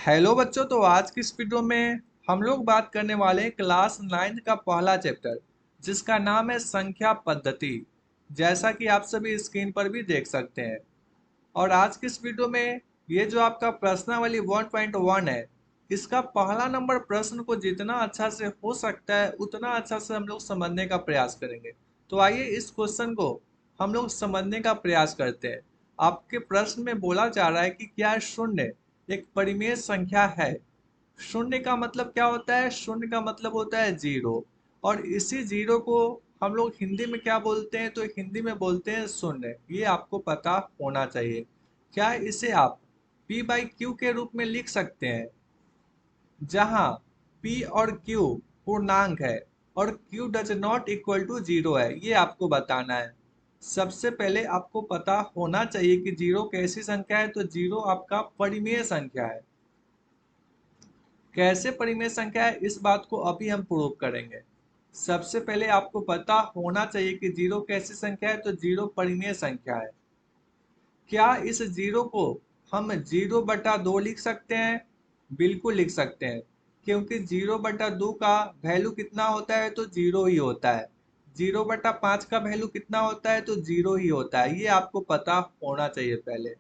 Hello बच्चों, तो आज की इस वीडियो में हम लोग बात करने वाले हैं क्लास 9 का पहला चैप्टर, जिसका नाम है संख्या पद्धति। जैसा कि आप सभी स्क्रीन पर भी देख सकते हैं। और आज की इस वीडियो में ये जो आपका प्रश्नावली 1.1 है, इसका पहला नंबर प्रश्न को जितना अच्छा से हो सकता है उतना अच्छा से हम लोग समझने का प्रयास करेंगे। तो आइए इस क्वेश्चन को हम लोग समझने का प्रयास करते हैं। आपके प्रश्न में बोला जा रहा है कि क्या शून्य एक परिमेय संख्या है। शून्य का मतलब क्या होता है? शून्य का मतलब होता है जीरो। और इसी जीरो को हम लोग हिंदी में क्या बोलते हैं? तो हिंदी में बोलते हैं शून्य। ये आपको पता होना चाहिए। क्या इसे आप p/q के रूप में लिख सकते हैं, जहां p और q पूर्णांक है और q does not equal to zero है? ये आपको बताना है। सबसे पहले आपको पता होना चाहिए कि जीरो कैसी संख्या है। तो जीरो आपका परिमेय संख्या है। कैसे परिमेय संख्या है, इस बात को अभी हम प्रूव करेंगे। सबसे पहले आपको पता होना चाहिए कि जीरो कैसी संख्या है। तो जीरो परिमेय संख्या है। क्या इस जीरो को हम 0/2 लिख सकते हैं? बिल्कुल लिख सकते हैं, क्योंकि 0/2 का वैल्यू कितना होता है? तो जीरो ही होता है। 0/5 का वैल्यू कितना होता है? तो जीरो ही होता है। ये आपको पता होना चाहिए पहले।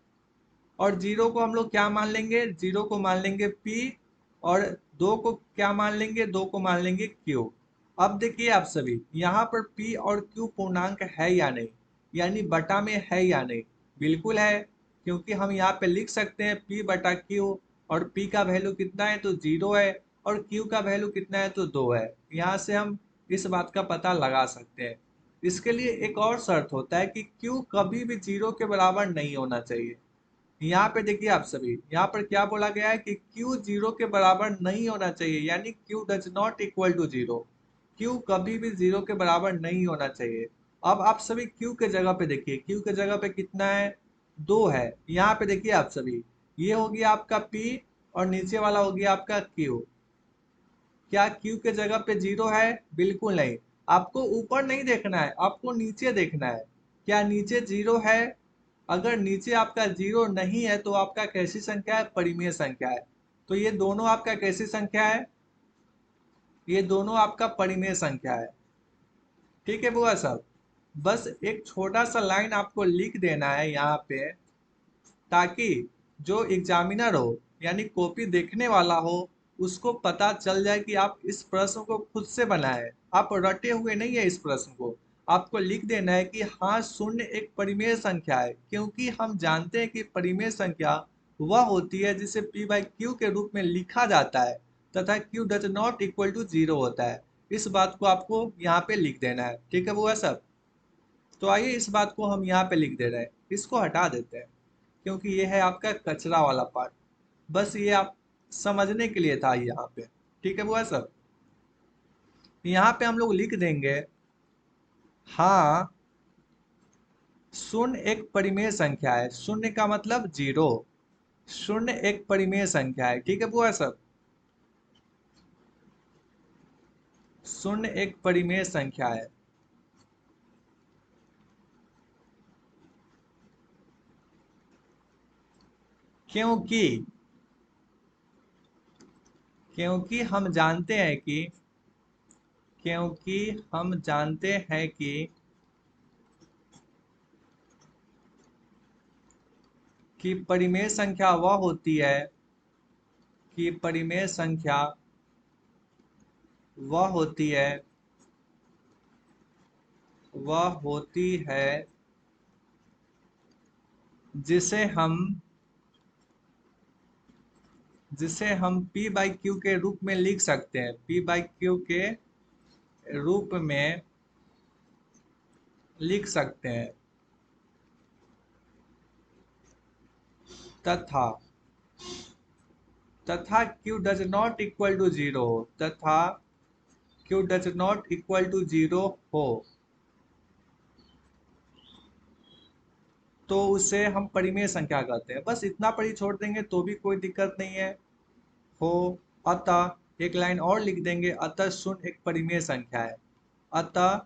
और जीरो को हम लोग क्या मान लेंगे? जीरो को मान लेंगे पी। और दो को क्या मान लेंगे? दो को मान लेंगे क्यू। अब देखिए आप सभी, यहाँ पर पी और क्यू पूर्णांक है या नहीं, यानी बटा में है या नहीं? बिल्कुल है, क्योंकि हम यहाँ पे लिख सकते हैं p/q। और p का वैल्यू कितना है? तो जीरो है। और q का वैल्यू कितना है? तो दो है। यहाँ से हम इस बात का पता लगा सकते हैं। इसके लिए एक और शर्त होता है कि q कभी भी जीरो के बराबर नहीं होना चाहिए। यहाँ पे देखिए आप सभी, यहाँ पर क्या बोला गया है कि Q जीरो के बराबर नहीं होना चाहिए, यानी Q does not equal to zero. Q कभी भी जीरो के बराबर नहीं होना चाहिए। अब आप सभी Q के जगह पे देखिए, Q के जगह पे कितना है? दो है। यहाँ पे देखिए आप सभी, ये हो गया आपका P और नीचे वाला हो गया आपका Q। क्या Q के जगह पे जीरो है? बिल्कुल नहीं। आपको ऊपर नहीं देखना है, आपको नीचे देखना है। क्या नीचे जीरो है? अगर नीचे आपका जीरो नहीं है तो आपका कैसी संख्या है? परिमेय संख्या है। तो ये दोनों आपका कैसी संख्या है? ये दोनों आपका परिमेय संख्या है। ठीक है बुआ साहब, बस एक छोटा सा लाइन आपको लिख देना है यहाँ पे, ताकि जो एग्जामिनर हो, यानी कॉपी देखने वाला हो, उसको पता चल जाए कि आप इस प्रश्न को खुद से बनाए। आप रटे हुए नहीं है इस प्रश्न को। आपको लिख देना है कि हाँ, शून्य एक परिमेय संख्या है, क्योंकि हम जानते हैं कि परिमेय संख्या वह होती है जिसे p/q के रूप में लिखा जाता है, तथा q does not equal to zero होता है। इस बात को आपको यहाँ पे लिख देना है। ठीक है बुआ साहब, तो आइए इस बात को हम यहाँ पे लिख दे रहे हैं, इसको हटा देते हैं, क्योंकि ये है आपका कचरा वाला पार्ट। बस ये आप समझने के लिए था यहाँ पे। ठीक है बुआ साहब, यहाँ पे हम लोग लिख देंगे, हाँ, शून्य एक परिमेय संख्या है। शून्य का मतलब जीरो। शून्य एक परिमेय संख्या है। ठीक है बुआ साहब, शून्य एक परिमेय संख्या है। क्योंकि क्योंकि हम जानते हैं कि क्योंकि हम जानते हैं कि परिमेय संख्या वह होती है, कि परिमेय संख्या वह होती है वह होती है जिसे हम p/q के रूप में लिख सकते हैं। p/q के रूप में लिख सकते हैं। तथा q does not equal to zero तथा q does not equal to zero हो, तो उसे हम परिमेय संख्या कहते हैं। बस इतना पर ही छोड़ देंगे तो भी कोई दिक्कत नहीं है। हो, अतः एक लाइन और लिख देंगे, अतः शून्य एक परिमेय संख्या है। अतः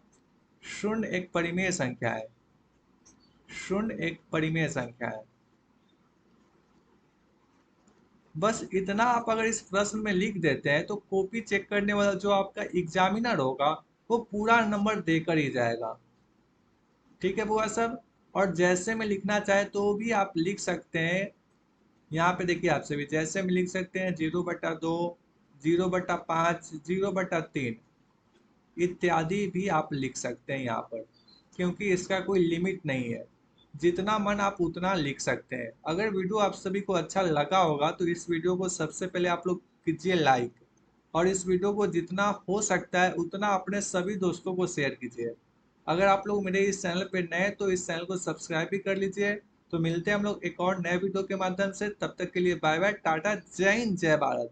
शून्य एक परिमेय संख्या है। शून्य एक परिमेय संख्या है। बस इतना आप अगर इस प्रश्न में लिख देते हैं तो कॉपी चेक करने वाला जो आपका एग्जामिनर होगा वो पूरा नंबर देकर ही जाएगा। ठीक है बुआ साहब। और जैसे में लिखना चाहे तो भी आप लिख सकते हैं। यहाँ पे देखिए आपसे भी जैसे में लिख सकते हैं 0/2, 0/5, 0/3 इत्यादि भी आप लिख सकते हैं यहाँ पर, क्योंकि इसका कोई लिमिट नहीं है। जितना मन आप उतना लिख सकते हैं। अगर वीडियो आप सभी को अच्छा लगा होगा तो इस वीडियो को सबसे पहले आप लोग कीजिए लाइक, और इस वीडियो को जितना हो सकता है उतना अपने सभी दोस्तों को शेयर कीजिए। अगर आप लोग मेरे इस चैनल पे नए हैं तो इस चैनल को सब्सक्राइब भी कर लीजिए। तो मिलते हैं हम लोग एक और नए वीडियो के माध्यम से। तब तक के लिए बाय बाय, टाटा, जय हिंद, जय भारत।